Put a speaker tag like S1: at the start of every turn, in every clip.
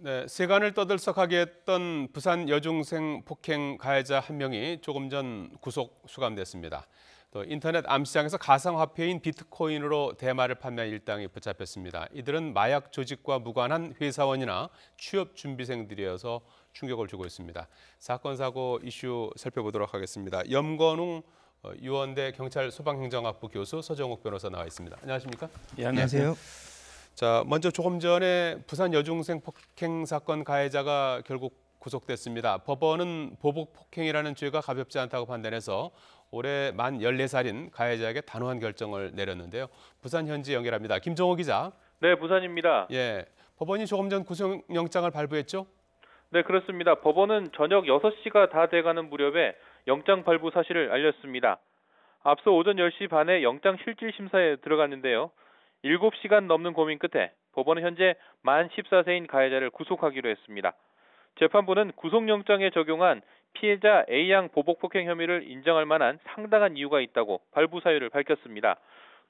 S1: 네, 세간을 떠들썩하게 했던 부산 여중생 폭행 가해자 한 명이 조금 전 구속 수감됐습니다. 또 인터넷 암시장에서 가상화폐인 비트코인으로 대마를 판매한 일당이 붙잡혔습니다. 이들은 마약 조직과 무관한 회사원이나 취업 준비생들이어서 충격을 주고 있습니다. 사건 사고 이슈 살펴보도록 하겠습니다. 염건웅 유원대 경찰 소방행정학부 교수 서정욱 변호사 나와 있습니다. 안녕하십니까?
S2: 예, 안녕하세요.
S1: 자, 먼저 조금 전에 부산 여중생 폭행 사건 가해자가 결국 구속됐습니다. 법원은 보복 폭행이라는 죄가 가볍지 않다고 판단해서 올해 만 14살인 가해자에게 단호한 결정을 내렸는데요. 부산 현지 연결합니다. 김종호 기자.
S3: 네, 부산입니다.
S1: 예, 법원이 조금 전 구속영장을 발부했죠?
S3: 네, 그렇습니다. 법원은 저녁 6시가 다 돼가는 무렵에 영장 발부 사실을 알렸습니다. 앞서 오전 10시 반에 영장 실질 심사에 들어갔는데요. 7시간 넘는 고민 끝에 법원은 현재 만 14세인 가해자를 구속하기로 했습니다. 재판부는 구속영장에 적용한 피해자 A양 보복폭행 혐의를 인정할 만한 상당한 이유가 있다고 발부 사유를 밝혔습니다.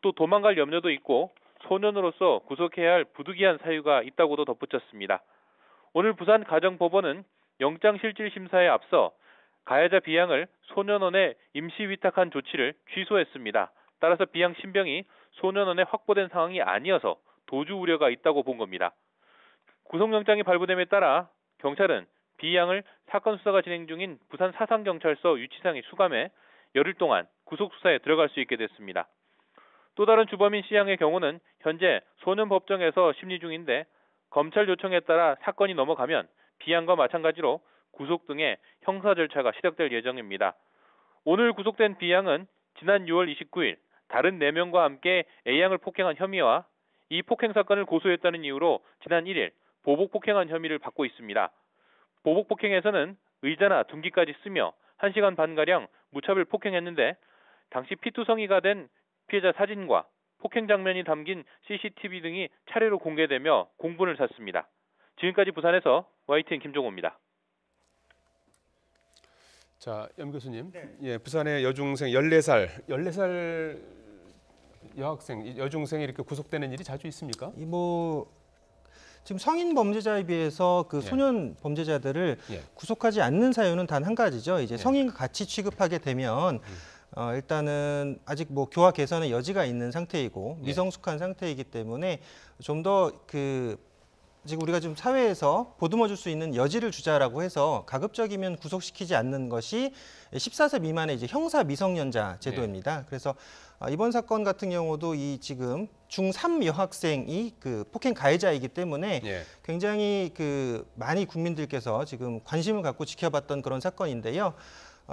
S3: 또 도망갈 염려도 있고 소년으로서 구속해야 할 부득이한 사유가 있다고도 덧붙였습니다. 오늘 부산 가정법원은 영장실질심사에 앞서 가해자 B양을 소년원에 임시 위탁한 조치를 취소했습니다. 따라서 B양 신병이 소년원에 확보된 상황이 아니어서 도주 우려가 있다고 본 겁니다. 구속영장이 발부됨에 따라 경찰은 B양을 사건 수사가 진행 중인 부산 사상경찰서 유치장에 수감해 열흘 동안 구속수사에 들어갈 수 있게 됐습니다. 또 다른 주범인 C양의 경우는 현재 소년법정에서 심리 중인데 검찰 요청에 따라 사건이 넘어가면 B양과 마찬가지로 구속 등의 형사 절차가 시작될 예정입니다. 오늘 구속된 B양은 지난 6월 29일 다른 4명과 함께 A양을 폭행한 혐의와 이 폭행 사건을 고소했다는 이유로 지난 1일 보복 폭행한 혐의를 받고 있습니다. 보복 폭행에서는 의자나 둔기까지 쓰며 1시간 반가량 무차별 폭행했는데 당시 피투성이가 된 피해자 사진과 폭행 장면이 담긴 CCTV 등이 차례로 공개되며 공분을 샀습니다. 지금까지 부산에서 YTN 김종호입니다.
S1: 자, 염 교수님. 네. 예, 부산의 여중생 14살 여학생, 여중생이 이렇게 구속되는 일이 자주 있습니까?
S2: 지금 성인 범죄자에 비해서 그 소년 범죄자들을 구속하지 않는 사유는 단 한 가지죠. 이제 성인과 같이 취급하게 되면 일단은 아직 교화 개선의 여지가 있는 상태이고 미성숙한 상태이기 때문에 좀 더 지금 우리가 좀 사회에서 보듬어 줄 수 있는 여지를 주자라고 해서 가급적이면 구속시키지 않는 것이 14세 미만의 이제 형사 미성년자 제도입니다. 그래서 이번 사건 같은 경우도 이 지금 중3 여학생이 그 폭행 가해자이기 때문에 굉장히 많이 국민들께서 지금 관심을 갖고 지켜봤던 그런 사건인데요.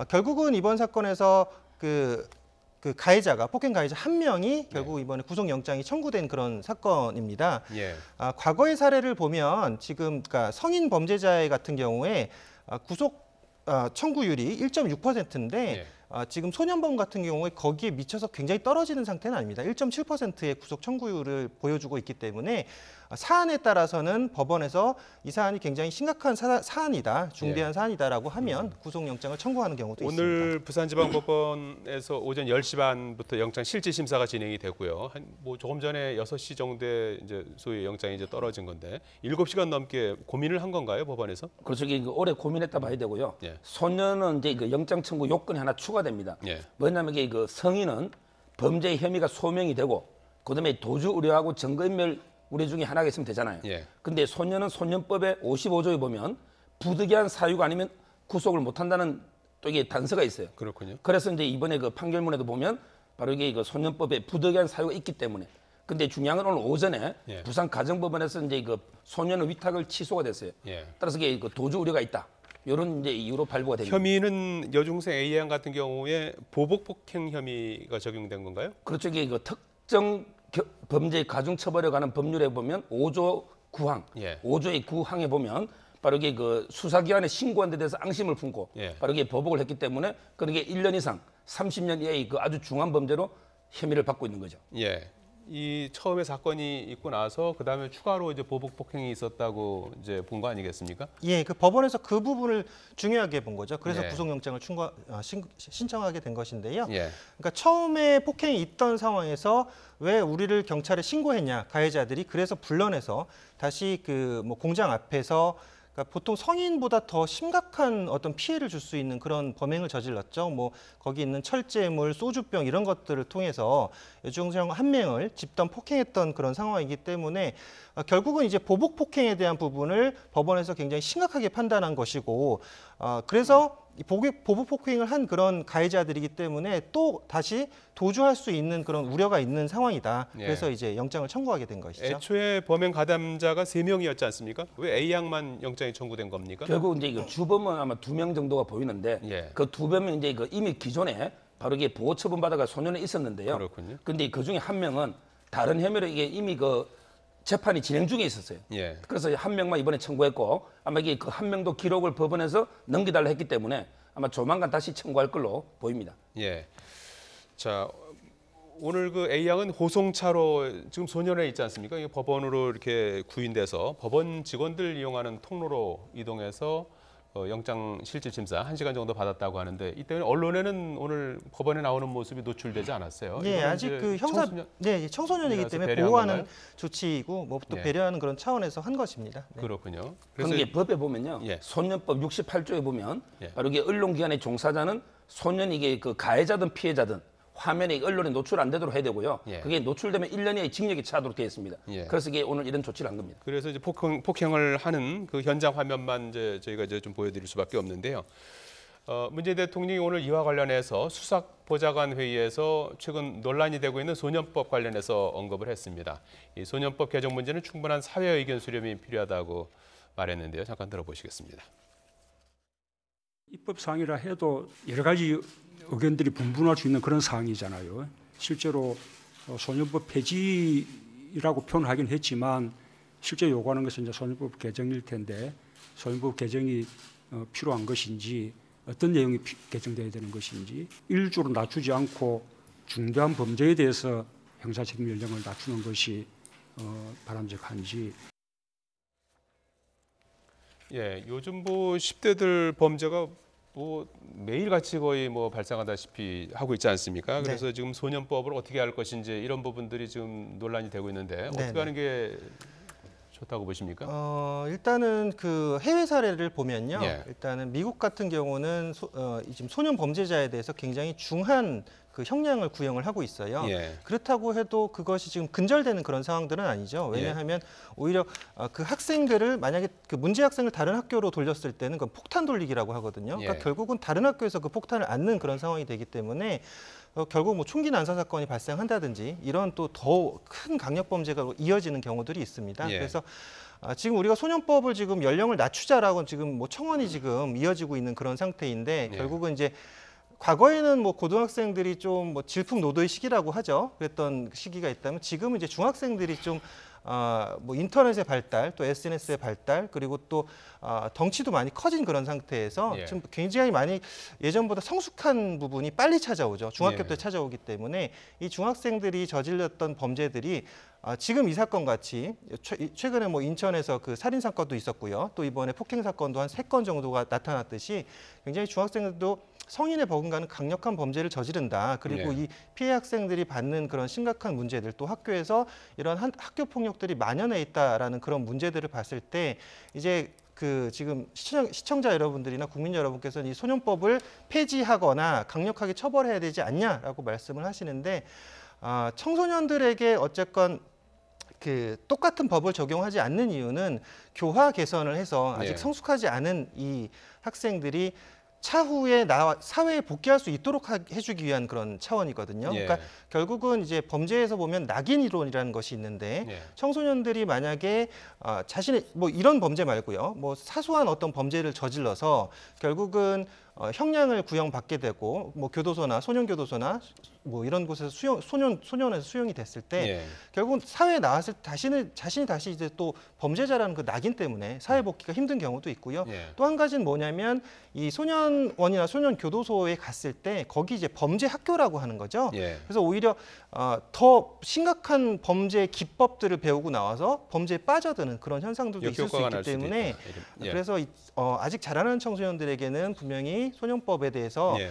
S2: 결국은 이번 사건에서 그 가해자가 폭행 가해자 한 명이 결국 이번에 구속영장이 청구된 그런 사건입니다. 과거의 사례를 보면 지금 그러니까 성인 범죄자 같은 경우에 구속 청구율이 1.6%인데 지금 소년범 같은 경우에 거기에 미쳐서 굉장히 떨어지는 상태는 아닙니다. 1.7%의 구속 청구율을 보여주고 있기 때문에 사안에 따라서는 법원에서 이 사안이 굉장히 심각한 사안이다, 중대한 사안이다라고 하면 구속영장을 청구하는 경우도 있습니다.
S1: 오늘 부산지방법원에서 오전 10시 반부터 영장 실질심사가 진행이 되고요. 조금 전에 6시 정도에 이제 소위 영장이 이제 떨어진 건데 7시간 넘게 고민을 한 건가요, 법원에서?
S4: 그렇죠. 오래 고민했다 봐야 되고요. 소년은 이제 영장 청구 요건이 하나 추가됩니다. 뭐냐면 성인은 범죄의 혐의가 소명이 되고 그다음에 도주 우려하고 증거인멸 우려 중에 하나가 있으면 되잖아요. 근데 소년은 소년법의 55조에 보면 부득이한 사유가 아니면 구속을 못한다는 또 이게 단서가 있어요.
S1: 그렇군요.
S4: 그래서 이제 이번에 판결문에도 보면 바로 이게 소년법에 부득이한 사유가 있기 때문에. 근데 중요한 건 오늘 오전에 부산 가정법원에서 이제 소년의 위탁을 취소가 됐어요. 따라서 이게 도주 우려가 있다. 이런 이제 이유로 발부가 됩니다.
S1: 혐의는 여중생 A양 같은 경우에 보복 폭행 혐의가 적용된 건가요?
S4: 그렇죠. 이게 특정 범죄 가중처벌에 관한 법률에 보면 5조 9항, 5조의 9항에 보면 바로 이게 수사기관에 신고한 데 대해서 앙심을 품고 바로 이게 보복을 했기 때문에 그게 1년 이상 30년 이하의 아주 중한 범죄로 혐의를 받고 있는 거죠.
S1: 이 처음에 사건이 있고 나서 그다음에 추가로 이제 보복 폭행이 있었다고 이제 본 거 아니겠습니까?
S2: 예, 그 법원에서 그 부분을 중요하게 본 거죠. 그래서
S1: 예.
S2: 구속영장을 신청하게 된 것인데요.
S1: 예.
S2: 그러니까 처음에 폭행이 있던 상황에서 왜 우리를 경찰에 신고했냐, 가해자들이. 그래서 불러내서 다시 그 뭐 공장 앞에서, 그러니까 보통 성인보다 더 심각한 어떤 피해를 줄 수 있는 그런 범행을 저질렀죠. 뭐 거기 있는 철제물, 소주병 이런 것들을 통해서 여중생 한 명을 집단 폭행했던 그런 상황이기 때문에 결국은 이제 보복 폭행에 대한 부분을 법원에서 굉장히 심각하게 판단한 것이고, 그래서 이 보복 폭행을 한 그런 가해자들이기 때문에 또 다시 도주할 수 있는 그런 우려가 있는 상황이다.
S1: 예.
S2: 그래서 이제 영장을 청구하게 된 것이죠.
S1: 애초에 범행 가담자가 3명이었지 않습니까? 왜 A양만 영장이 청구된 겁니까?
S4: 결국 이제 이거 주범은 아마 2명 정도가 보이는데
S1: 예.
S4: 그 2명은 이제 그 이미 기존에 바로 이게 보호 처분 받아가 소년에 있었는데요.
S1: 그렇군요.
S4: 근데 그 중에 한 명은 다른 혐의로 이게 이미 그 재판이 진행 중에 있었어요.
S1: 예.
S4: 그래서 한 명만 이번에 청구했고 아마 이게 그 한 명도 기록을 법원에서 넘기달라 했기 때문에 아마 조만간 다시 청구할 걸로 보입니다.
S1: 예. 자, 오늘 그 A양은 호송차로 지금 소년에 있지 않습니까? 이게 법원으로 이렇게 구인돼서 법원 직원들 이용하는 통로로 이동해서 영장 실질 심사 1시간 정도 받았다고 하는데 이 때문에 언론에는 오늘 법원에 나오는 모습이 노출되지 않았어요.
S2: 예,
S1: 이거는
S2: 아직
S1: 이제
S2: 그 형사 청소년이기 때문에
S1: 배려한
S2: 보호하는
S1: 건가요?
S2: 조치이고 뭐 또
S1: 예.
S2: 배려하는 그런 차원에서 한 것입니다. 네.
S1: 그렇군요.
S4: 그래서 이게 법에 보면요.
S1: 예.
S4: 소년법 68조에 보면
S1: 예.
S4: 바로 이게 언론기관의 종사자는 소년이 이게 그 가해자든 피해자든 화면에 언론에 노출 안 되도록 해야 되고요.
S1: 예.
S4: 그게 노출되면 1년의 징역이 차도록 되어 있습니다.
S1: 예.
S4: 그래서 이게 오늘 이런 조치를 한 겁니다.
S1: 그래서 이제 폭행을 하는 그 현장 화면만 이제 저희가 이제 좀 보여드릴 수밖에 없는데요. 문재인 대통령이 오늘 이와 관련해서 수석보좌관 회의에서 최근 논란이 되고 있는 소년법 관련해서 언급을 했습니다. 이 소년법 개정 문제는 충분한 사회 의견 수렴이 필요하다고 말했는데요. 잠깐 들어보시겠습니다.
S5: 입법 사항이라 해도 여러 가지 의견들이 분분할 수 있는 그런 사항이잖아요. 실제로 소년법 폐지라고 표현하긴 했지만 실제 요구하는 것은 이제 소년법 개정일 텐데 소년법 개정이 필요한 것인지 어떤 내용이 개정돼야 되는 것인지 일주로 낮추지 않고 중대한 범죄에 대해서 형사책임 연령을 낮추는 것이 바람직한지.
S1: 예, 요즘 뭐 10대들 범죄가 뭐 매일같이 거의 뭐 발생하다시피 하고 있지 않습니까? 그래서 지금 소년법을 어떻게 할 것인지 이런 부분들이 지금 논란이 되고 있는데 어떻게 하는 게 좋다고 보십니까?
S2: 일단은 그 해외 사례를 보면요.
S1: 예.
S2: 일단은 미국 같은 경우는 지금 소년 범죄자에 대해서 굉장히 중한 그 형량을 구형을 하고 있어요.
S1: 예.
S2: 그렇다고 해도 그것이 지금 근절되는 그런 상황들은 아니죠. 왜냐하면 오히려 그 학생들을 만약에 그 문제 학생을 다른 학교로 돌렸을 때는 그건 폭탄 돌리기라고 하거든요. 그러니까 결국은 다른 학교에서 그 폭탄을 안는 그런 상황이 되기 때문에 결국 뭐 총기 난사 사건이 발생한다든지 이런 또 더 큰 강력 범죄가 이어지는 경우들이 있습니다. 그래서 지금 우리가 소년법을 지금 연령을 낮추자라고 지금 뭐 청원이 지금 이어지고 있는 그런 상태인데 결국은 이제 과거에는 뭐 고등학생들이 좀 뭐 질풍노도의 시기라고 하죠. 그랬던 시기가 있다면 지금은 이제 중학생들이 좀 뭐 인터넷의 발달, 또 SNS의 발달, 그리고 또 덩치도 많이 커진 그런 상태에서 지금 굉장히 많이 예전보다 성숙한 부분이 빨리 찾아오죠. 중학교 때 찾아오기 때문에 이 중학생들이 저질렀던 범죄들이 지금 이 사건 같이 최근에 뭐 인천에서 그 살인 사건도 있었고요. 또 이번에 폭행 사건도 한 3건 정도가 나타났듯이 굉장히 중학생들도 성인의 버금가는 강력한 범죄를 저지른다. 그리고 이 피해 학생들이 받는 그런 심각한 문제들, 또 학교에서 이런 학교 폭력들이 만연해 있다라는 그런 문제들을 봤을 때 이제 그 지금 시청자 여러분들이나 국민 여러분께서는 이 소년법을 폐지하거나 강력하게 처벌해야 되지 않냐라고 말씀을 하시는데 청소년들에게 어쨌건 그 똑같은 법을 적용하지 않는 이유는 교화 개선을 해서 아직 성숙하지 않은 이 학생들이 차후에 사회에 복귀할 수 있도록 해주기 위한 그런 차원이거든요. 그러니까 결국은 이제 범죄에서 보면 낙인 이론이라는 것이 있는데 청소년들이 만약에 자신의 뭐 이런 범죄 말고요, 뭐 사소한 어떤 범죄를 저질러서 결국은 형량을 구형받게 되고 뭐 교도소나 소년교도소나 뭐 이런 곳에서 소년에서 수용이 됐을 때
S1: 예.
S2: 결국 사회에 나왔을 때 자신이 다시 이제 또 범죄자라는 그 낙인 때문에 사회 복귀가 힘든 경우도 있고요.
S1: 예.
S2: 또 한 가지는 뭐냐면 이 소년원이나 소년교도소에 갔을 때 거기 이제 범죄 학교라고 하는 거죠.
S1: 예.
S2: 그래서 오히려 더 심각한 범죄 기법들을 배우고 나와서 범죄에 빠져드는 그런 현상들도 있을 수 있기 때문에
S1: 예.
S2: 그래서 아직 자라나는 청소년들에게는 분명히 소년법에 대해서
S1: 예.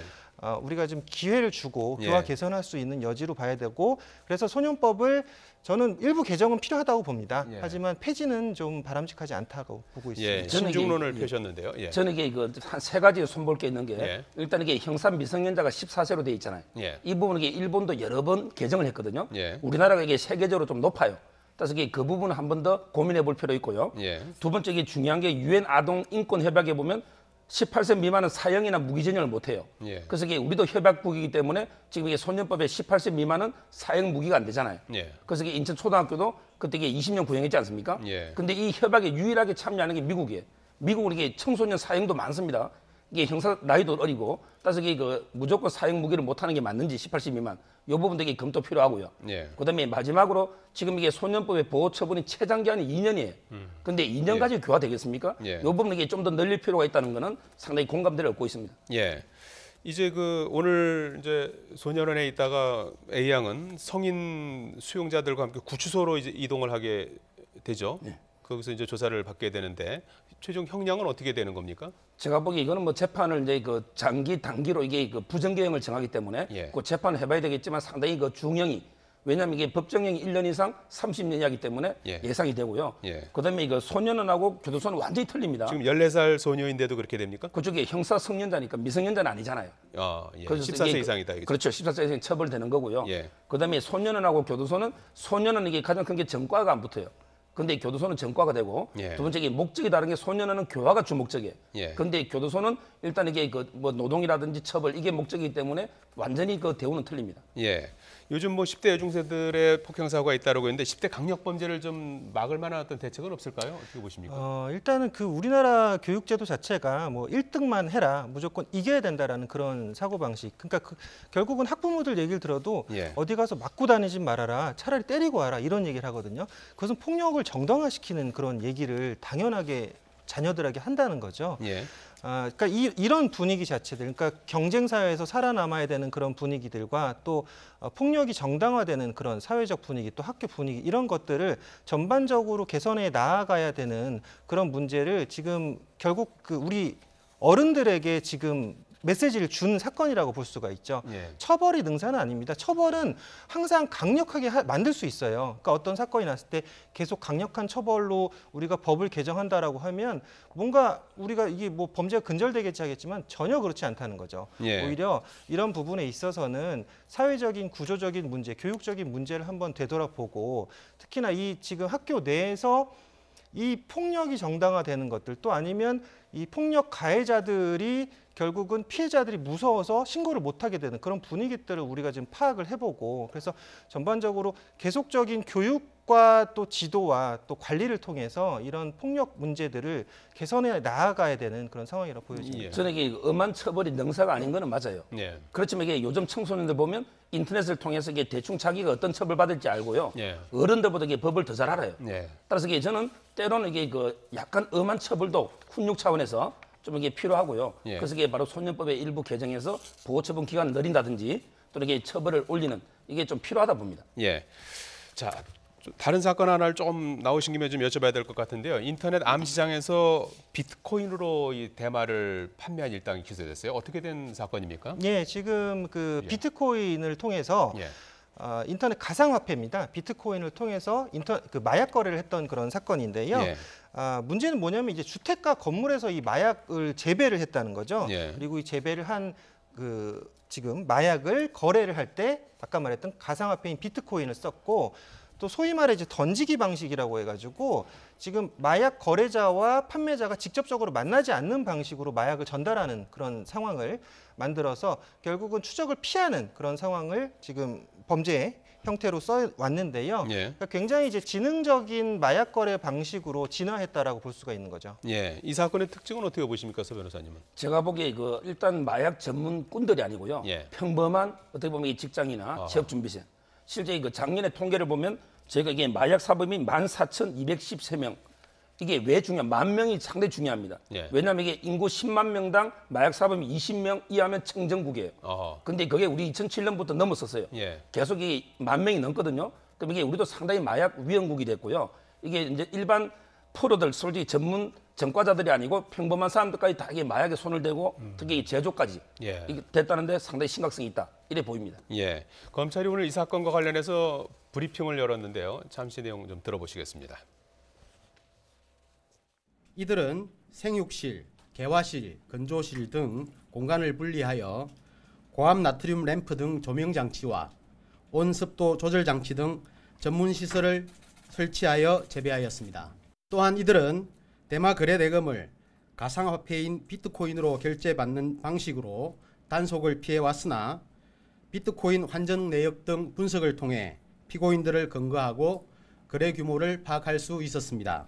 S2: 우리가 좀 기회를 주고
S1: 예.
S2: 교화 개선할 수 있는 여지로 봐야 되고 그래서 소년법을 저는 일부 개정은 필요하다고 봅니다.
S1: 예.
S2: 하지만 폐지는 좀 바람직하지 않다고 보고 있습니다.
S1: 예. 신중론을 펴셨는데요. 예.
S4: 저는 이게 한 세 가지 손볼 게 있는 게
S1: 예.
S4: 일단 이게 형사 미성년자가 14세로 돼 있잖아요.
S1: 예.
S4: 이 부분은 이게 일본도 여러 번 개정을 했거든요.
S1: 예.
S4: 우리나라가 이게 세계적으로 좀 높아요. 그래서 그 부분은 한 번 더 고민해 볼 필요 있고요.
S1: 예.
S4: 두 번째 이게 중요한 게 유엔 아동 인권 협약에 보면 18세 미만은 사형이나 무기징역을 못 해요.
S1: 예.
S4: 그래서 이게 우리도 협약국이기 때문에 지금 이게 소년법에 18세 미만은 사형 무기가 안 되잖아요.
S1: 예.
S4: 그래서 이게 인천 초등학교도 그때 이게 20년 구형했지 않습니까?
S1: 예.
S4: 근데 이 협약에 유일하게 참여하는 게 미국이에요. 미국은 이게 청소년 사형도 많습니다. 이게 형사 나이도 어리고 따라서 이게 무조건 사형 무기를 못 하는 게 맞는지 18세 미만 이 부분도 이게 검토 필요하고요.
S1: 예.
S4: 그다음에 마지막으로 지금 이게 소년법의 보호 처분이 최장 기한이 2년이에요. 근데 2년 가지고 교화되겠습니까?
S1: 예.
S4: 이 부분 이게 좀 더 늘릴 필요가 있다는 거는 상당히 공감대를 얻고 있습니다.
S1: 예. 이제 오늘 이제 소년원에 있다가 A 양은 성인 수용자들과 함께 구치소로 이제 이동을 하게 되죠.
S4: 네.
S1: 거기서 이제 조사를 받게 되는데 최종 형량은 어떻게 되는 겁니까?
S4: 제가 보기에 이거는 뭐 재판을 이제 장기 단기로 이게 부정계형을 정하기 때문에
S1: 예.
S4: 그 재판을 해봐야 되겠지만 상당히 중형이 왜냐하면 이게 법정형이 1년 이상 30년 이하기 때문에
S1: 예.
S4: 예상이 되고요.
S1: 예.
S4: 그다음에 소년원하고 교도소는 완전히 틀립니다.
S1: 지금 14살 소녀인데도 그렇게 됩니까?
S4: 그쪽에 형사 성년자니까 미성년자는 아니잖아요.
S1: 예.
S4: 그래서
S1: 14세
S4: 이게
S1: 이상이다. 이거죠?
S4: 그렇죠. 14세 이상 처벌되는 거고요.
S1: 예.
S4: 그다음에 소년원하고 교도소는 소년원은 이게 가장 큰 게 전과가 안 붙어요. 근데 교도소는 전과가 되고
S1: 예.
S4: 두 번째 이게 목적이 다른 게 소년원은 교화가 주목적이에요.
S1: 예.
S4: 근데 교도소는 일단 이게 뭐 노동이라든지 처벌 이게 목적이기 때문에 완전히 대우는 틀립니다.
S1: 예. 요즘 뭐 10대 여중생들의 폭행 사고가 잇따르고 있는데 10대 강력 범죄를 좀 막을 만한 어떤 대책은 없을까요? 어떻게 보십니까?
S2: 일단은 우리나라 교육제도 자체가 뭐 1등만 해라, 무조건 이겨야 된다라는 그런 사고 방식. 그러니까 결국은 학부모들 얘기를 들어도
S1: 예.
S2: 어디 가서 맞고 다니지 말아라, 차라리 때리고 와라 이런 얘기를 하거든요. 그것은 폭력을 정당화시키는 그런 얘기를 당연하게 자녀들에게 한다는 거죠.
S1: 예.
S2: 그러니까 이런 분위기 자체들, 그러니까 경쟁 사회에서 살아남아야 되는 그런 분위기들과 또 폭력이 정당화되는 그런 사회적 분위기, 또 학교 분위기 이런 것들을 전반적으로 개선해 나아가야 되는 그런 문제를 지금 결국 우리 어른들에게 지금 메시지를 준 사건이라고 볼 수가 있죠.
S1: 예.
S2: 처벌이 능사는 아닙니다. 처벌은 항상 강력하게 만들 수 있어요. 그러니까 어떤 사건이 났을 때 계속 강력한 처벌로 우리가 법을 개정한다라고 하면 뭔가 우리가 이게 뭐 범죄가 근절되겠지 하겠지만 전혀 그렇지 않다는 거죠.
S1: 예.
S2: 오히려 이런 부분에 있어서는 사회적인 구조적인 문제, 교육적인 문제를 한번 되돌아보고 특히나 이 지금 학교 내에서 이 폭력이 정당화되는 것들 또 아니면 이 폭력 가해자들이 결국은 피해자들이 무서워서 신고를 못하게 되는 그런 분위기들을 우리가 지금 파악을 해보고 그래서 전반적으로 계속적인 교육과 또 지도와 또 관리를 통해서 이런 폭력 문제들을 개선해 나아가야 되는 그런 상황이라고 보여집니다.
S1: 예.
S4: 저는 이게 엄한 처벌이 능사가 아닌 거는 맞아요.
S1: 예.
S4: 그렇지만 이게 요즘 청소년들 보면 인터넷을 통해서 이게 대충 자기가 어떤 처벌 받을지 알고요.
S1: 예.
S4: 어른들보다 이게 법을 더 잘 알아요.
S1: 예.
S4: 따라서 이게 저는 때로는 이게 약간 엄한 처벌도 훈육 차원에서 좀 이게 필요하고요.
S1: 예.
S4: 그래서 이게 바로 소년법의 일부 개정에서 보호처분 기간을 늘린다든지 또 이렇게 처벌을 올리는 이게 좀 필요하다 봅니다.
S1: 예. 자, 다른 사건 하나를 좀 나오신 김에 좀 여쭤봐야 될 것 같은데요. 인터넷 암 시장에서 비트코인으로 이 대마를 판매한 일당이 기소됐어요. 어떻게 된 사건입니까?
S2: 예, 지금
S1: 예.
S2: 비트코인을 통해서
S1: 예.
S2: 인터넷 가상화폐입니다. 비트코인을 통해서 마약 거래를 했던 그런 사건인데요.
S1: 예.
S2: 문제는 뭐냐면 이제 주택가 건물에서 이 마약을 재배를 했다는 거죠.
S1: 예.
S2: 그리고 이 재배를 한 지금 마약을 거래를 할 때 아까 말했던 가상화폐인 비트코인을 썼고 또 소위 말해 이제 던지기 방식이라고 해가지고 지금 마약 거래자와 판매자가 직접적으로 만나지 않는 방식으로 마약을 전달하는 그런 상황을 만들어서 결국은 추적을 피하는 그런 상황을 지금 범죄에 형태로 써 왔는데요.
S1: 예.
S2: 그러니까 굉장히 이제 지능적인 마약 거래 방식으로 진화했다라고 볼 수가 있는 거죠.
S1: 예, 이 사건의 특징은 어떻게 보십니까, 서 변호사님은?
S4: 제가 보기에 일단 마약 전문꾼들이 아니고요.
S1: 예.
S4: 평범한 어떻게 보면 이 직장이나 취업 준비생. 실제 작년의 통계를 보면 저희가 이게 마약 사범이 14,213명. 이게 왜 중요한? 10,000명이 상당히 중요합니다.
S1: 예.
S4: 왜냐하면 이게 인구 10만 명당 마약 사범이 20명 이하면 청정국이에요. 근데 그게 우리 2007년부터 넘었었어요.
S1: 예.
S4: 계속 이 10,000명이 넘거든요. 그럼 이게 우리도 상당히 마약 위험국이 됐고요. 이게 이제 일반 프로들, 솔직히 전문 전과자들이 아니고 평범한 사람들까지 다 이게 마약에 손을 대고 특히 이 제조까지
S1: 예.
S4: 이게 됐다는데 상당히 심각성이 있다. 이래 보입니다.
S1: 예, 검찰이 오늘 이 사건과 관련해서 브리핑을 열었는데요. 잠시 내용 좀 들어보시겠습니다.
S6: 이들은 생육실, 개화실, 건조실 등 공간을 분리하여 고압 나트륨 램프 등 조명 장치와 온습도 조절 장치 등 전문 시설을 설치하여 재배하였습니다. 또한 이들은 대마 거래 대금을 가상화폐인 비트코인으로 결제받는 방식으로 단속을 피해왔으나 비트코인 환전 내역 등 분석을 통해 피고인들을 근거하고 거래 규모를 파악할 수 있었습니다.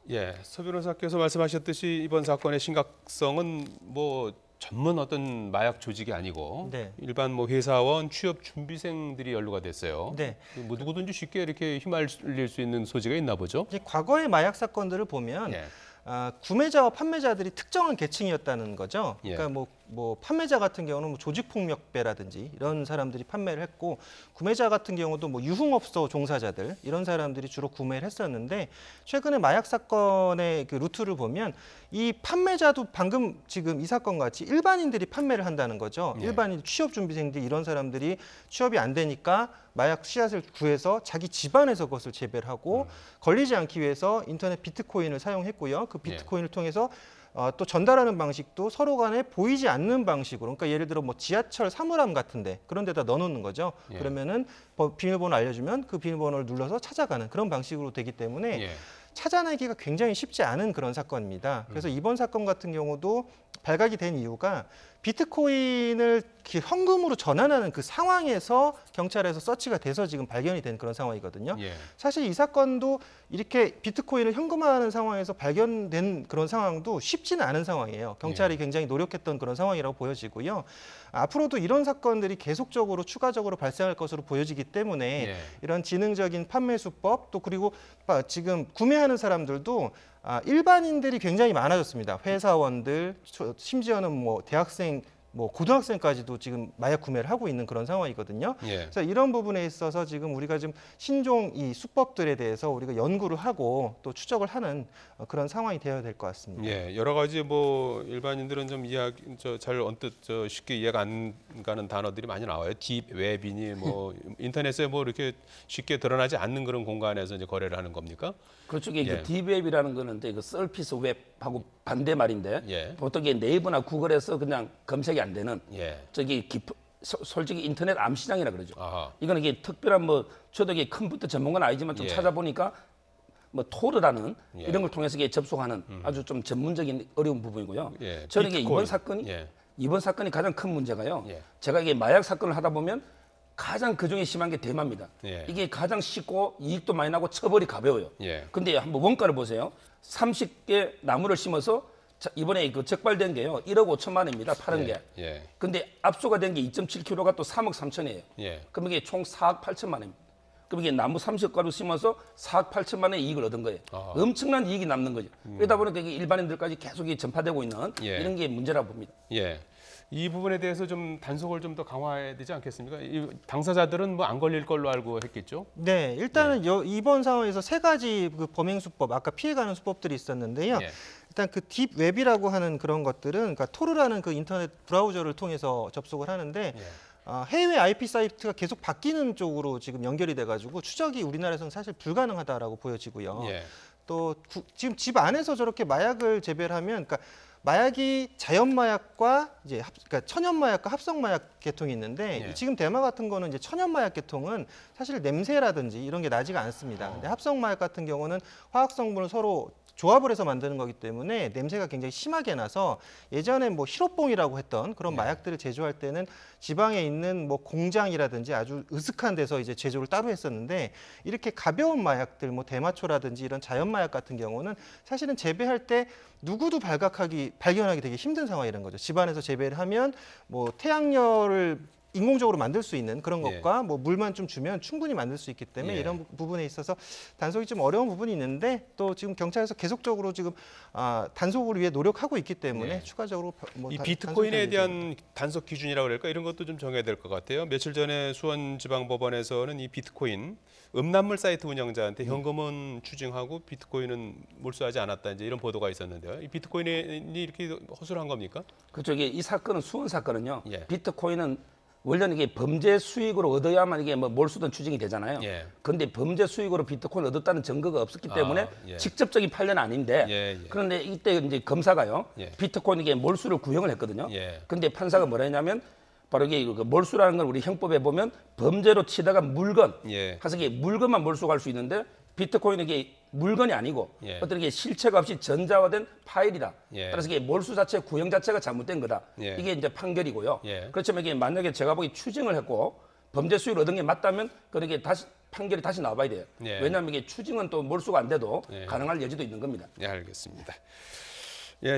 S1: 예, 서 변호사께서 말씀하셨듯이 이번 사건의 심각성은 뭐 전문 어떤 마약 조직이 아니고
S2: 네.
S1: 일반 뭐 회사원, 취업 준비생들이 연루가 됐어요.
S2: 네.
S1: 뭐 누구든지 쉽게 이렇게 휘말릴 수 있는 소지가 있나 보죠.
S2: 이제 과거의 마약 사건들을 보면
S1: 예.
S2: 구매자와 판매자들이 특정한 계층이었다는 거죠.
S1: 예.
S2: 그러니까 뭐 판매자 같은 경우는 뭐 조직폭력배라든지 이런 사람들이 판매를 했고, 구매자 같은 경우도 뭐 유흥업소 종사자들 이런 사람들이 주로 구매를 했었는데, 최근에 마약 사건의 그 루트를 보면 이 판매자도 방금 지금 이 사건 같이 일반인들이 판매를 한다는 거죠.
S1: 예.
S2: 일반인 취업준비생들 이런 사람들이 취업이 안 되니까 마약 씨앗을 구해서 자기 집안에서 그것을 재배를 하고 걸리지 않기 위해서 인터넷 비트코인을 사용했고요. 그 비트코인을 통해서 또 전달하는 방식도 서로 간에 보이지 않는 방식으로, 그러니까 예를 들어 뭐 지하철 사물함 같은데 그런 데다 넣어놓는 거죠.
S1: 예.
S2: 그러면은 비밀번호 알려주면 그 비밀번호를 눌러서 찾아가는 그런 방식으로 되기 때문에
S1: 예.
S2: 찾아내기가 굉장히 쉽지 않은 그런 사건입니다. 그래서 이번 사건 같은 경우도 발각이 된 이유가 비트코인을 현금으로 전환하는 그 상황에서 경찰에서 서치가 돼서 지금 발견이 된 그런 상황이거든요.
S1: 예.
S2: 사실 이 사건도 이렇게 비트코인을 현금화하는 상황에서 발견된 그런 상황도 쉽지는 않은 상황이에요. 경찰이 굉장히 노력했던 그런 상황이라고 보여지고요. 앞으로도 이런 사건들이 계속적으로 추가적으로 발생할 것으로 보여지기 때문에
S1: 예.
S2: 이런 지능적인 판매 수법, 또 그리고 지금 구매하는 사람들도 일반인들이 굉장히 많아졌습니다. 회사원들, 심지어는 뭐 대학생, 뭐 고등학생까지도 지금 마약 구매를 하고 있는 그런 상황이거든요.
S1: 예.
S2: 그래서 이런 부분에 있어서 지금 우리가 좀 신종 이 수법들에 대해서 우리가 연구를 하고 또 추적을 하는 그런 상황이 되어야 될 것 같습니다.
S1: 예, 여러 가지 뭐 일반인들은 좀 잘 언뜻 쉽게 이해가 안 가는 단어들이 많이 나와요. 딥 웹이니 뭐 인터넷에 뭐 이렇게 쉽게 드러나지 않는 그런 공간에서 이제 거래를 하는 겁니까?
S4: 그렇죠. 이게
S1: 예.
S4: 딥웹이라는 거는 이제 서피스 웹하고 반대 말인데
S1: 예.
S4: 보통 이게 네이버나 구글에서 그냥 검색이 안 되는
S1: 예.
S4: 솔직히 인터넷 암시장이라 그러죠.
S1: 아하.
S4: 이거는 이게 특별한 뭐 저도 이게 컴퓨터 전문가는 아니지만 좀
S1: 예.
S4: 찾아보니까 뭐 토르라는
S1: 예.
S4: 이런 걸 통해서 이게 접속하는 아주 좀 전문적인 어려운 부분이고요.
S1: 예.
S4: 저는 이게
S1: 비트코인.
S4: 이번 사건이 가장 큰 문제가요.
S1: 예.
S4: 제가 이게 마약 사건을 하다 보면 가장 그중에 심한 게 대마입니다.
S1: 예.
S4: 이게 가장 쉽고 이익도 많이 나고 처벌이 가벼워요.
S1: 예.
S4: 근데 한번 원가를 보세요. 30개 나무를 심어서 이번에 그 적발된 게요. 1억 5천만 원입니다. 파는 게.
S1: 예.
S4: 근데 압수가 된 게 2.7kg가 또 3억 3천이에요.
S1: 예.
S4: 그럼 이게 총 4억 8천만 원입니다. 그럼 이게 나무 30가루 심어서 4억 8천만 원의 이익을 얻은 거예요. 엄청난 이익이 남는 거죠. 그러다 보니까 이게 일반인들까지 계속 전파되고 있는
S1: 예.
S4: 이런 게 문제라고 봅니다.
S1: 예. 이 부분에 대해서 좀 단속을 좀 더 강화해야 되지 않겠습니까? 이 당사자들은 뭐 안 걸릴 걸로 알고 했겠죠?
S2: 네, 일단은 이번 상황에서 세 가지 그 범행 수법, 아까 피해가는 수법들이 있었는데요.
S1: 예.
S2: 일단 그 딥웹이라고 하는 그런 것들은, 그러니까 토르라는 그 인터넷 브라우저를 통해서 접속을 하는데 해외 IP 사이트가 계속 바뀌는 쪽으로 지금 연결이 돼가지고 추적이 우리나라에서는 사실 불가능하다라고 보여지고요.
S1: 예.
S2: 또 지금 집 안에서 저렇게 마약을 재배를 하면, 그러니까 마약이 자연 마약과 이제 그러니까 천연 마약과 합성 마약 계통이 있는데
S1: 예.
S2: 지금 대마 같은 거는 이제 천연 마약 계통은 사실 냄새라든지 이런 게 나지가 않습니다. 근데 합성 마약 같은 경우는 화학 성분을 서로 조합을 해서 만드는 거기 때문에 냄새가 굉장히 심하게 나서 예전에 뭐 히로뽕이라고 했던 그런 마약들을 제조할 때는 지방에 있는 뭐 공장이라든지 아주 으슥한 데서 이제 제조를 따로 했었는데 이렇게 가벼운 마약들 뭐 대마초라든지 이런 자연 마약 같은 경우는 사실은 재배할 때 누구도 발견하기 되게 힘든 상황이라는 거죠. 집안에서 재배를 하면 뭐 태양열을 인공적으로 만들 수 있는 그런 것과 뭐 물만 좀 주면 충분히 만들 수 있기 때문에 이런 부분에 있어서 단속이 좀 어려운 부분이 있는데 또 지금 경찰에서 계속적으로 지금 단속을 위해 노력하고 있기 때문에 추가적으로 뭐
S1: 이 비트코인에 대한 단속 기준이라고 그럴까 이런 것도 좀 정해야 될 것 같아요. 며칠 전에 수원지방법원에서는 이 비트코인 음란물 사이트 운영자한테 현금은 추징하고 비트코인은 몰수하지 않았다 이제 이런 보도가 있었는데요. 이 비트코인이 이렇게 허술한 겁니까?
S4: 그렇죠. 이게 이 사건은 수원 사건은요. 비트코인은 원래는 이게 범죄 수익으로 얻어야만 이게 뭐 몰수든 추징이 되잖아요. 그런데 범죄 수익으로 비트코인을 얻었다는 증거가 없었기 때문에 직접적인 판례는 아닌데 그런데 이때 이제 검사가요. 비트코인 이게 몰수를 구형을 했거든요. 그런데 판사가 뭐라 했냐면 바로 이게 몰수라는 건 우리 형법에 보면 범죄로 치다가 물건, 그래서 이게 물건만 몰수할 수 있는데 비트코인은 이게 물건이 아니고 어떤 게 실체가 없이 전자화된 파일이다. 따라서 이게 몰수 자체, 구형 자체가 잘못된 거다. 이게 이제 판결이고요. 그렇지만 이게 만약에 제가 보기 추징을 했고 범죄 수익을 얻은 게 맞다면 그렇게 다시 판결이 다시 나와봐야 돼요. 왜냐하면 이게 추징은 또 몰수가 안 돼도 가능할 여지도 있는 겁니다.
S1: 알겠습니다.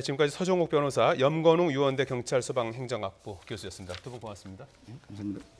S1: 지금까지 서종욱 변호사, 염건웅 유원대 경찰서방 행정학부 교수였습니다. 두 분 고맙습니다.
S4: 감사합니다.